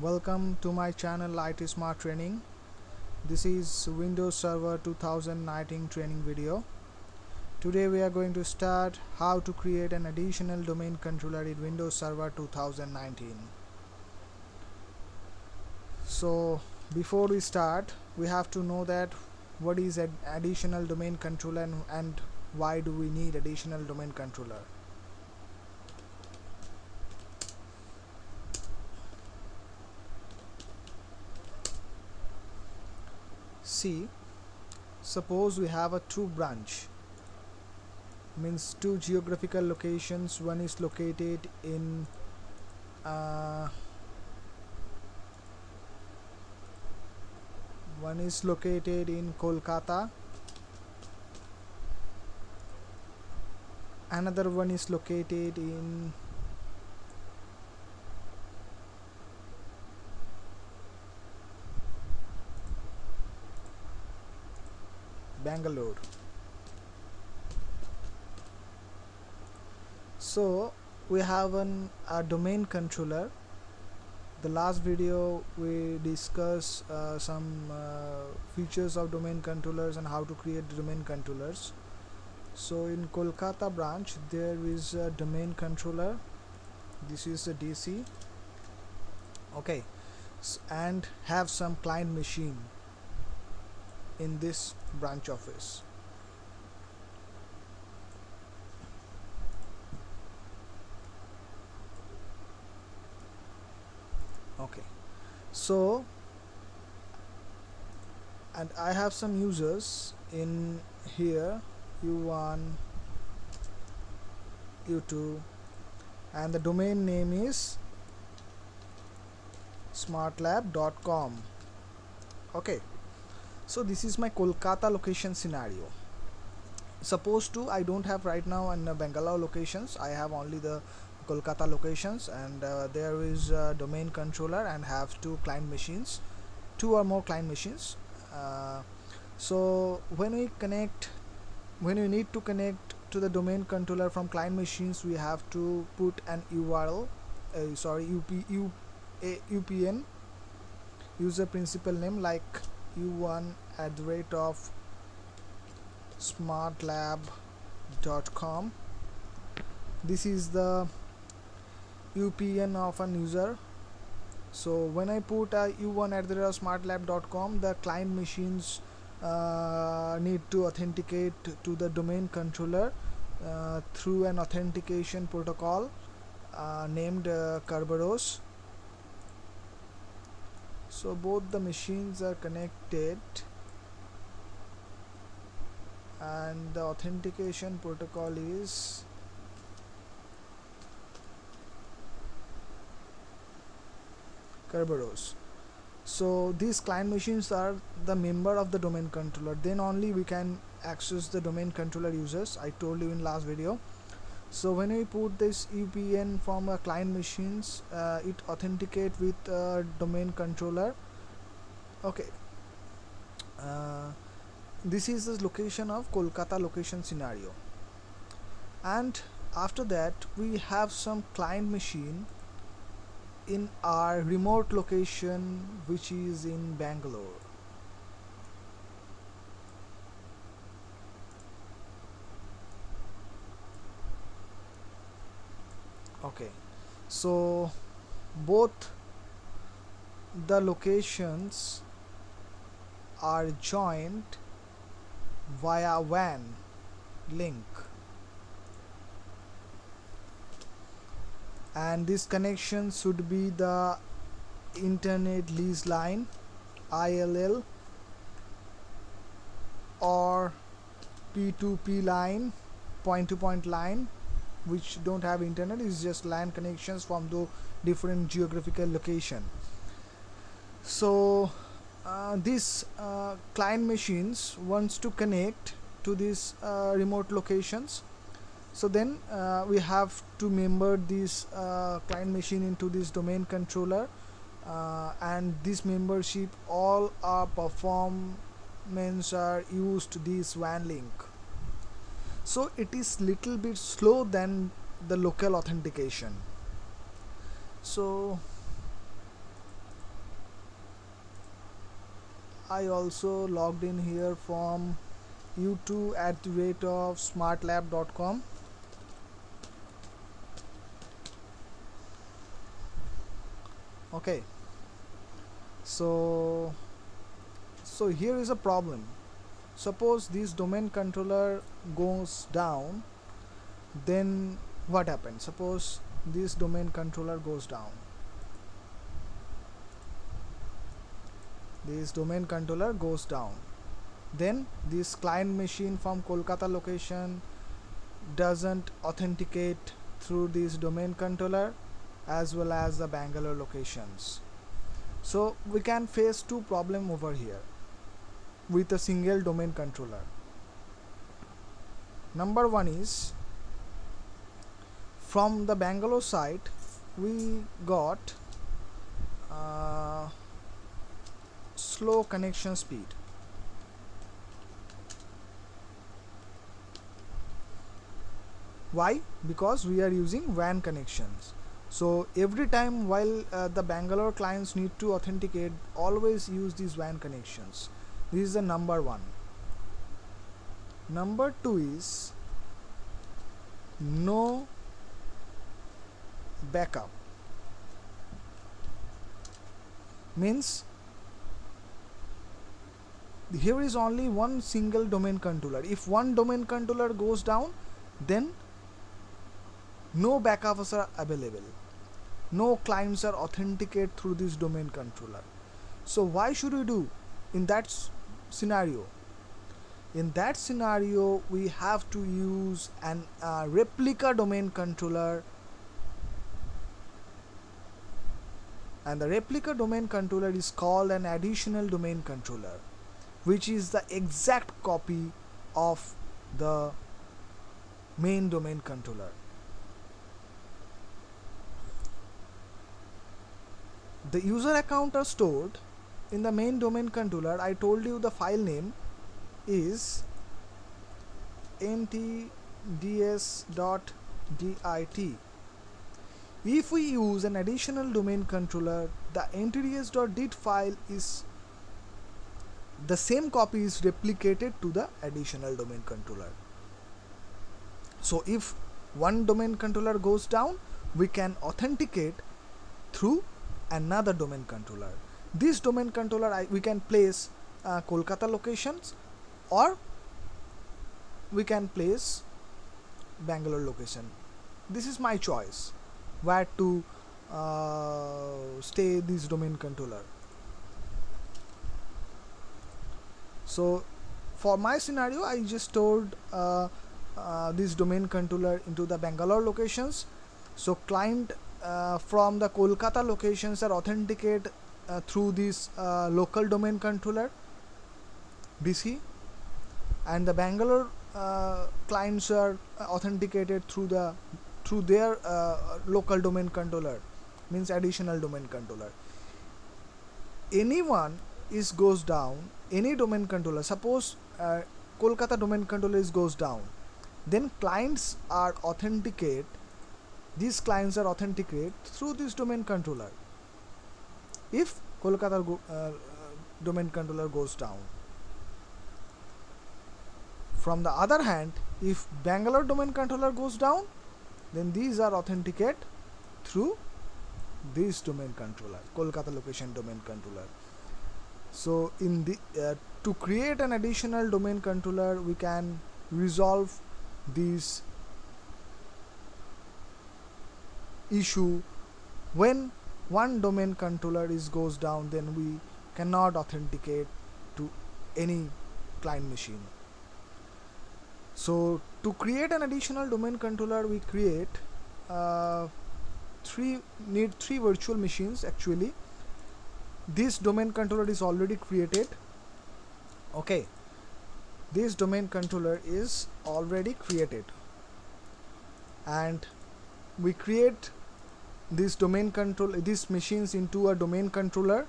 Welcome to my channel ITSmartTraining. This is Windows Server 2019 training video. Today we are going to start how to create an additional domain controller in Windows Server 2019. So before we start, we have to know that what is an additional domain controller and why do we need additional domain controller. See, suppose we have a two branch, means two geographical locations. One is located in Kolkata, another one is located in Bangalore. So we have a domain controller. The last video we discussed some features of domain controllers and how to create domain controllers. So in Kolkata branch there is a domain controller. This is a DC, okay, and have some client machine in this branch office. Okay, so and I have some users in here, U1, U2, and the domain name is smartlab.com. okay, so this is my Kolkata location scenario. Suppose to I don't have right now in Bangalore locations, I have only the Kolkata locations, and there is a domain controller and have two client machines, two or more client machines. So when we need to connect to the domain controller from client machines, we have to put an URL, UPN, user principal name, like u1@smartlab.com. This is the UPN of an user. So when I put a u1@smartlab.com, the client machines need to authenticate to the domain controller through an authentication protocol named Kerberos. So both the machines are connected and the authentication protocol is Kerberos. So these client machines are the member of the domain controller, then only we can access the domain controller users, I told you in last video. So when we put this UPN from a client machines, it authenticate with domain controller. Okay, this is the location of Kolkata location scenario, and after that we have some client machine in our remote location, which is in Bangalore. Okay, so both the locations are joined via WAN link, and this connection should be the internet lease line, ILL, or P2P line, point to point line, which don't have internet, is just LAN connections from the different geographical location. So these client machines wants to connect to these remote locations. So then we have to member this client machine into this domain controller, and this membership all our performance are used this WAN link. So it is little bit slow than the local authentication. So I also logged in here from u2@smartlab.com. Okay, so here is a problem. Suppose this domain controller goes down, then what happens? Suppose this domain controller goes down. This domain controller goes down. Then this client machine from Kolkata location doesn't authenticate through this domain controller as well as the Bangalore locations. So we can face two problems over here with a single domain controller. Number one is, from the Bangalore site we got slow connection speed. Why? Because we are using WAN connections. So every time while the Bangalore clients need to authenticate, always use these WAN connections. This is the number one. Number two is no backup. Means here is only one single domain controller. If one domain controller goes down, then no backups are available. No clients are authenticate through this domain controller. So why should we do in that scenario? In that scenario, we have to use an replica domain controller, and the replica domain controller is called an additional domain controller, which is the exact copy of the main domain controller. The user account are stored in the main domain controller. I told you the file name is ntds.dit. If we use an additional domain controller, the ntds.dit file is the same copy is replicated to the additional domain controller. So if one domain controller goes down, we can authenticate through another domain controller. This domain controller we can place Kolkata locations, or we can place Bangalore location. This is my choice where to stay this domain controller. So for my scenario, I just stored this domain controller into the Bangalore locations. So client from the Kolkata locations are authenticate through this local domain controller BC, and the Bangalore clients are authenticated through their local domain controller, means additional domain controller. Anyone goes down, any domain controller, suppose Kolkata domain controller goes down, then clients are authenticate. These clients are authenticate through this domain controller if Kolkata domain controller goes down. From the other hand, if Bangalore domain controller goes down, then these are authenticate through this domain controller, Kolkata location domain controller. So in the to create an additional domain controller, we can resolve this issue. When one domain controller goes down, then we cannot authenticate to any client machine. So to create an additional domain controller, we create three virtual machines. Actually, this domain controller is already created. Okay, this domain controller is already created, and we create this domain control these machines into a domain controller,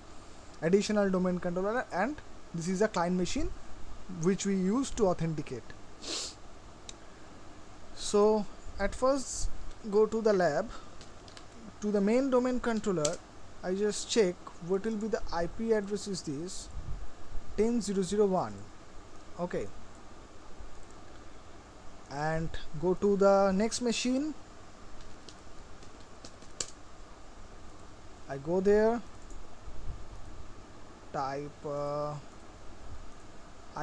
additional domain controller, and this is a client machine which we use to authenticate. So at first, go to the lab, to the main domain controller. I just check what will be the IP address is this. 10001. Okay, and go to the next machine. I go there, type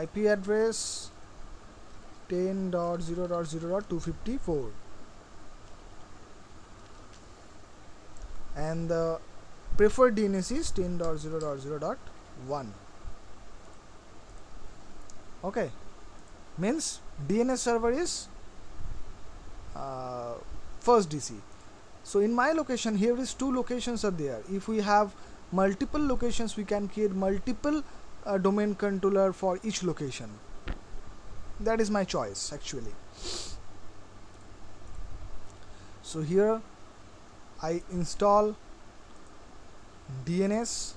IP address 10.0.0.254, and the preferred DNS is 10.0.0.1. okay, means DNS server is first DC. So in my location here is 2 locations are there. If we have multiple locations, we can create multiple domain controller for each location. That is my choice actually. So here I install DNS,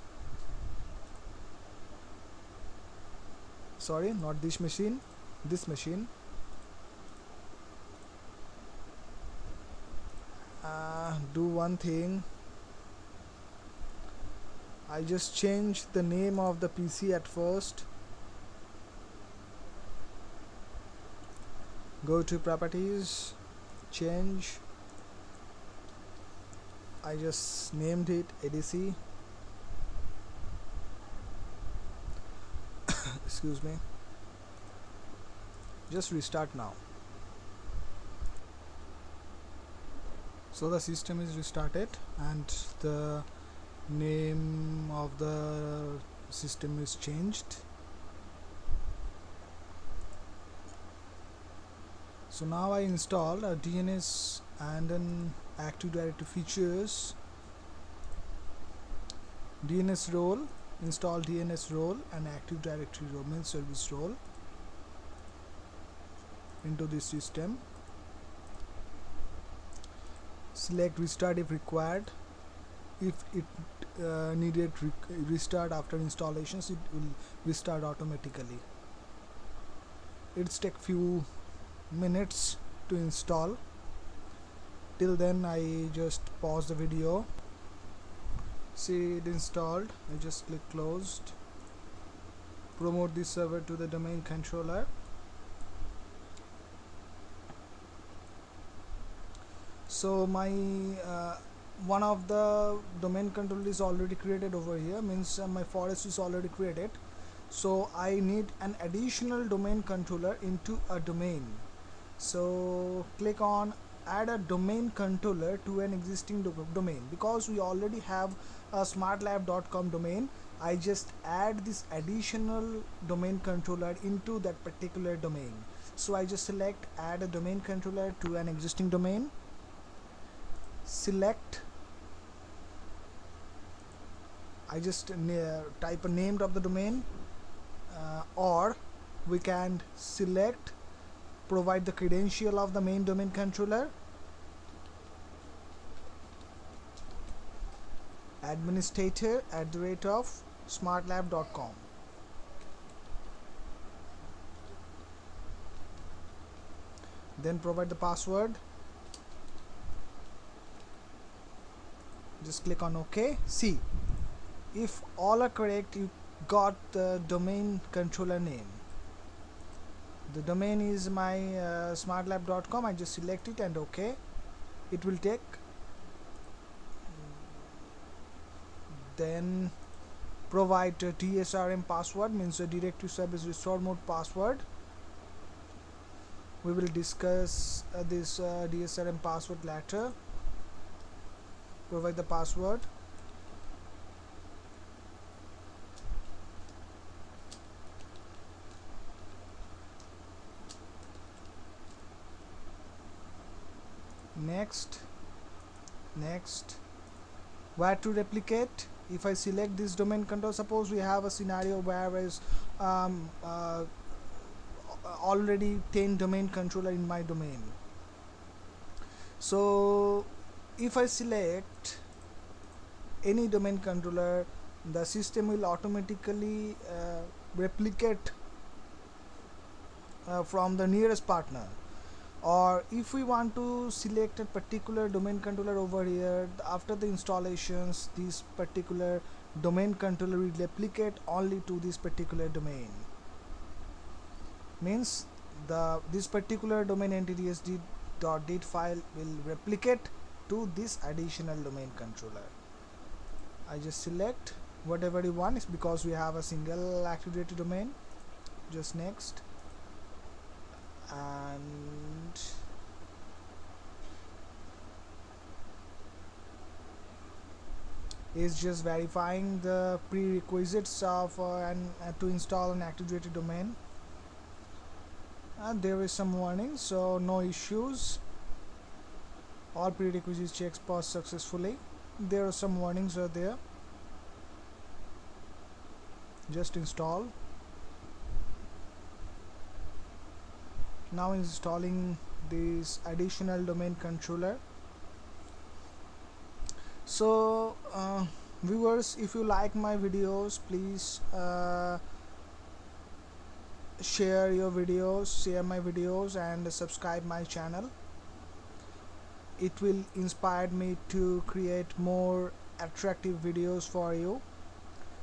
sorry, not this machine, this machine. Do one thing, I just change the name of the PC at first. Go to properties, change, I just named it ADC. Excuse me. Just restart now. So the system is restarted and the name of the system is changed. So now I install a DNS and an Active Directory features, DNS role, install DNS role and Active Directory role, mail service role into this system. Select restart if required. If it needed restart after installations, it will restart automatically. It's take few minutes to install. Till then I just pause the video. See it installed. I just click closed. Promote this server to the domain controller. So my one of the domain controller is already created over here, means my forest is already created. So I need an additional domain controller into a domain. So click on add a domain controller to an existing domain. Because we already have a smartlab.com domain, I just add this additional domain controller into that particular domain. So I just select add a domain controller to an existing domain. Select, I just type a name of the domain, or we can select provide the credential of the main domain controller, administrator @smartlab.com. Then provide the password. Just click on OK. See, if all are correct, you got the domain controller name. The domain is my smartlab.com. I just select it and OK. It will take. Then provide a DSRM password, means the directory service restore mode password. We will discuss this DSRM password later. Provide the password. Next. Where to replicate? If I select this domain control, suppose we have a scenario where is already 10 domain controller in my domain. So if I select any domain controller, the system will automatically replicate from the nearest partner. Or if we want to select a particular domain controller over here, after the installations this particular domain controller will replicate only to this particular domain. Means this particular domain entity sd.date file will replicate to this additional domain controller. I just select whatever you want, is because we have a single Active Directory domain. Just next, and is just verifying the prerequisites of to install an Active Directory domain. And there is some warning, so no issues, all prerequisites checks passed successfully. There are some warnings are there. Just install. Now installing this additional domain controller. So viewers, if you like my videos, please share my videos and subscribe my channel. It will inspire me to create more attractive videos for you.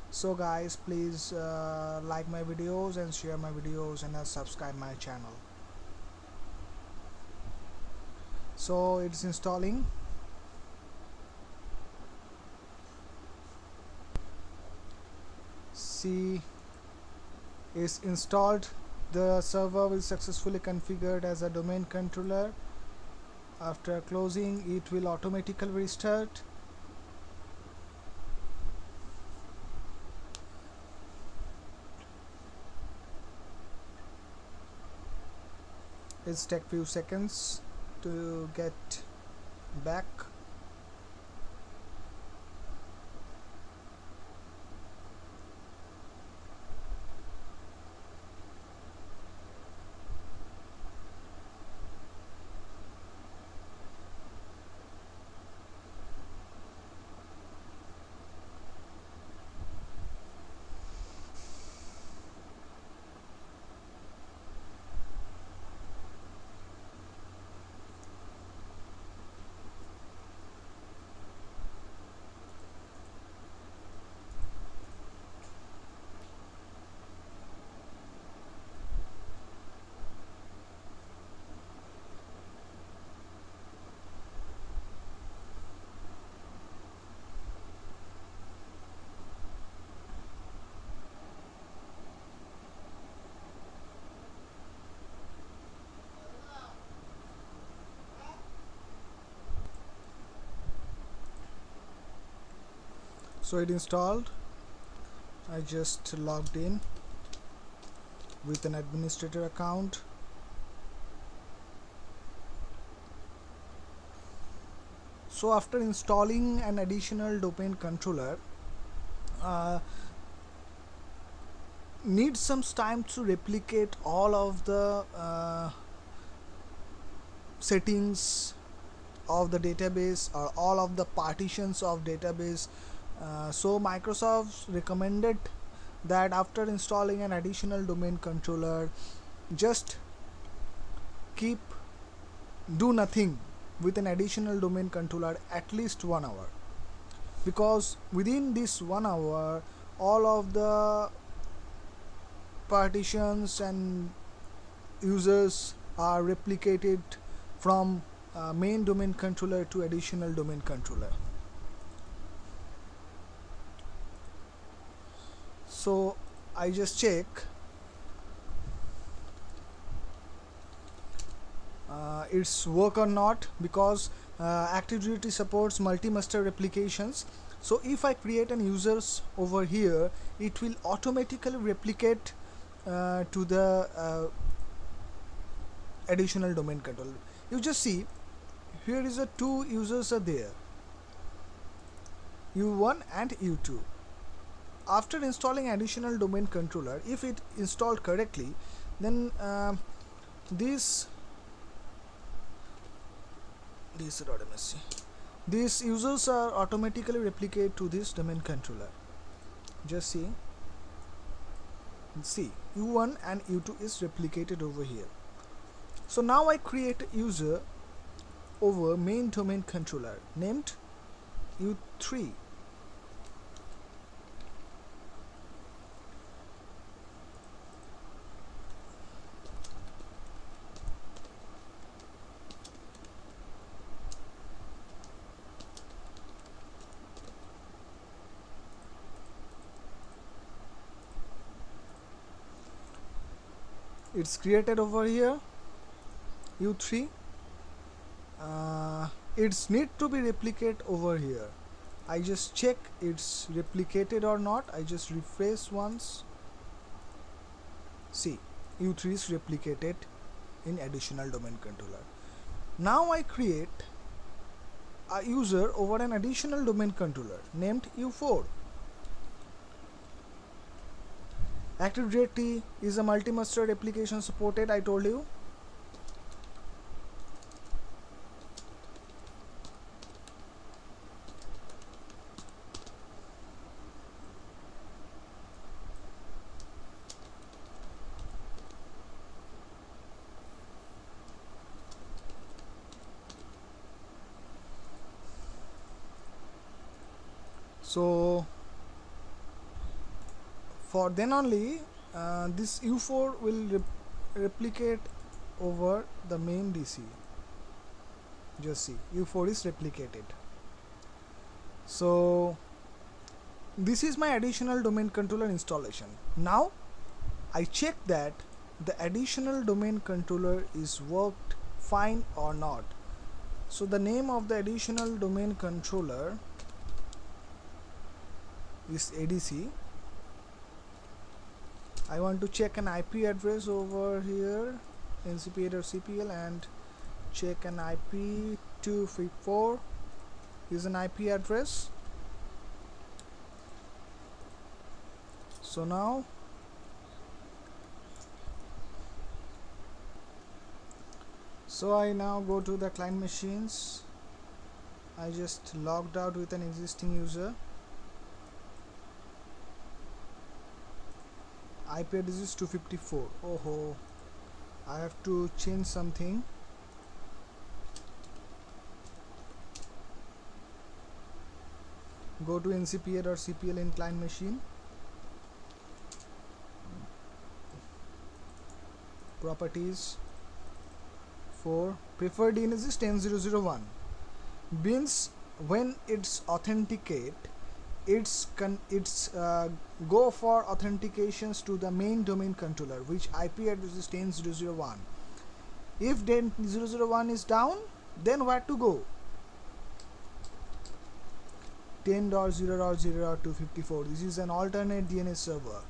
So guys, please like my videos and share my videos and subscribe my channel. So it's installing. See, is installed. The server will successfully configured as a domain controller. After closing, it will automatically restart. It's take few seconds to get back. So it installed. I just logged in with an administrator account. So after installing an additional domain controller, needs some time to replicate all of the settings of the database or all of the partitions of database. So Microsoft recommended that after installing an additional domain controller, just do nothing with an additional domain controller at least 1 hour, because within this 1 hour all of the partitions and users are replicated from main domain controller to additional domain controller. So I just check it's work or not, because Active Directory supports multi-master replications. So if I create an users over here, it will automatically replicate to the additional domain controller. You just see here is a two users are there, U1 and U2. After installing additional domain controller, if it installed correctly, then these users are automatically replicated to this domain controller. Just see U1 and U2 is replicated over here. So now I create a user over main domain controller named U3. It's created over here, U3. It's need to be replicate over here. I just check it's replicated or not. I just refresh once. See, U3 is replicated in additional domain controller. Now I create a user over an additional domain controller named U4. Active Directory is a multi-master application supported, I told you. So for then only this U4 will replicate over the main DC. Just see, U4 is replicated. So this is my additional domain controller installation. Now I check that the additional domain controller is worked fine or not. So the name of the additional domain controller is ADC. I want to check an IP address over here, NCP or CPL, and check an IP 254 is an IP address. So now I now go to the client machines. I just logged out with an existing user. IP address is 254. Oh, I have to change something. Go to NCPA or CPL in client machine. Properties. 4. Preferred DNS is 10.0.0.1. Means when it's authenticate, it's go for authentications to the main domain controller, which IP address is 10.0.0.1. If 10.0.0.1 is down, then where to go? 10.0.0.254. This is an alternate DNS server.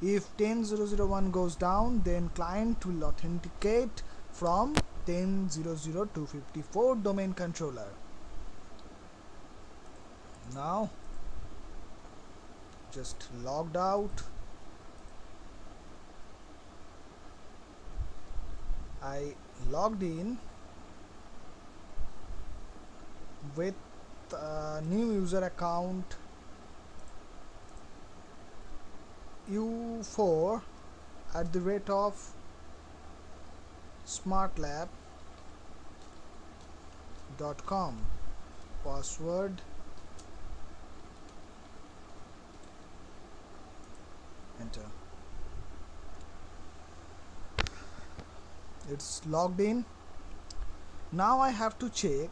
If 10.0.0.1 goes down, then client will authenticate from 10.0.0.254 domain controller. Now just logged out. I logged in with a new user account U4 at the rate of smartlab.com. Password, enter. It's logged in. Now I have to check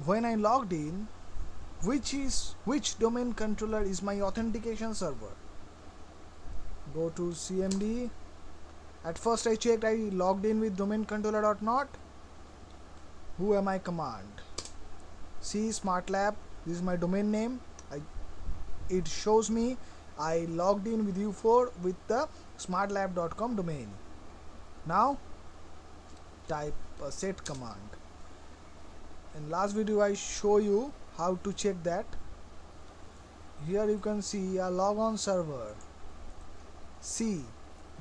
when I logged in which domain controller is my authentication server. Go to CMD. At first I checked I logged in with domain controller.not. Who am I command? See SmartLab. This is my domain name. It shows me I logged in with U4 with the smartlab.com domain. Now type a set command. In last video I show you how to check that. Here you can see a logon server. See,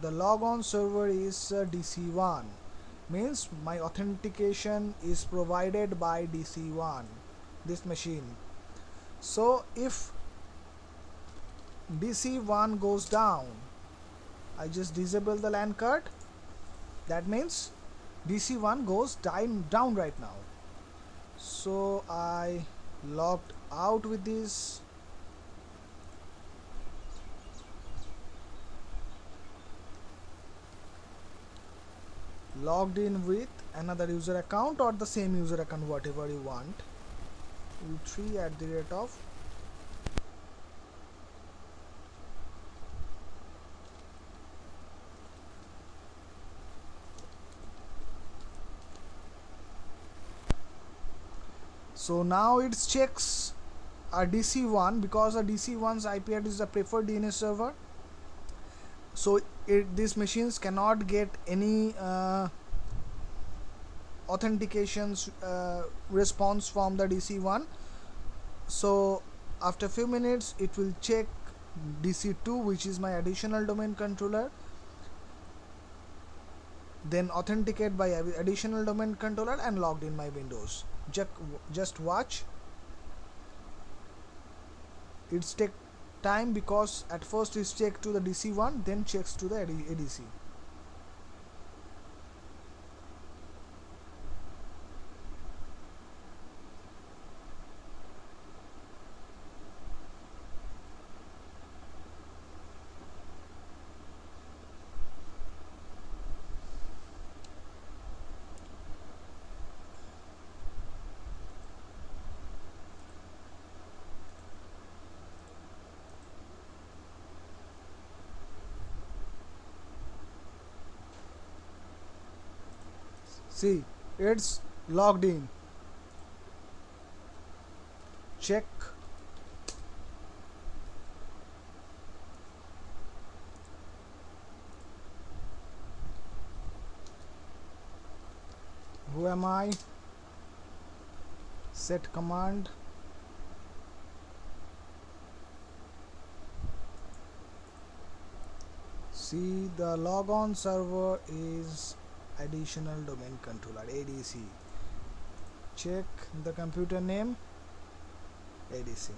the logon server is DC1, means my authentication is provided by DC1, this machine. So if DC1 goes down, I just disable the LAN card That means DC1 goes down right now. So I logged out with this. Logged in with another user account or the same user account, whatever you want. U3 at the rate of. So now it checks a DC1 because a DC1's IP address is a preferred DNS server. So these machines cannot get any authentications response from the DC1. So after few minutes it will check DC2, which is my additional domain controller, then authenticate by additional domain controller and logged in my Windows. Just watch. It's take time because at first it's checked to the DC1, then checks to the ADC. See, it's logged in. Check. Who am I? Set command. See, the logon server is additional domain controller, ADC. Check the computer name, ADC.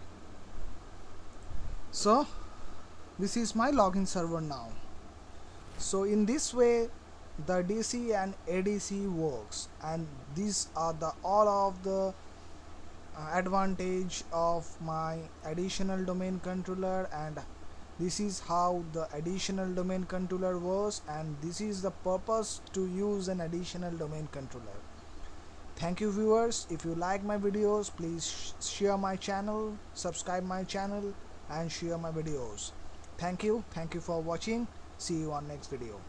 So this is my login server now. So in this way the DC and ADC works, and these are the all of the advantage of my additional domain controller, and this is how the additional domain controller works, and this is the purpose to use an additional domain controller. Thank you viewers. If you like my videos, please share my channel, subscribe my channel and share my videos. Thank you for watching. See you on next video.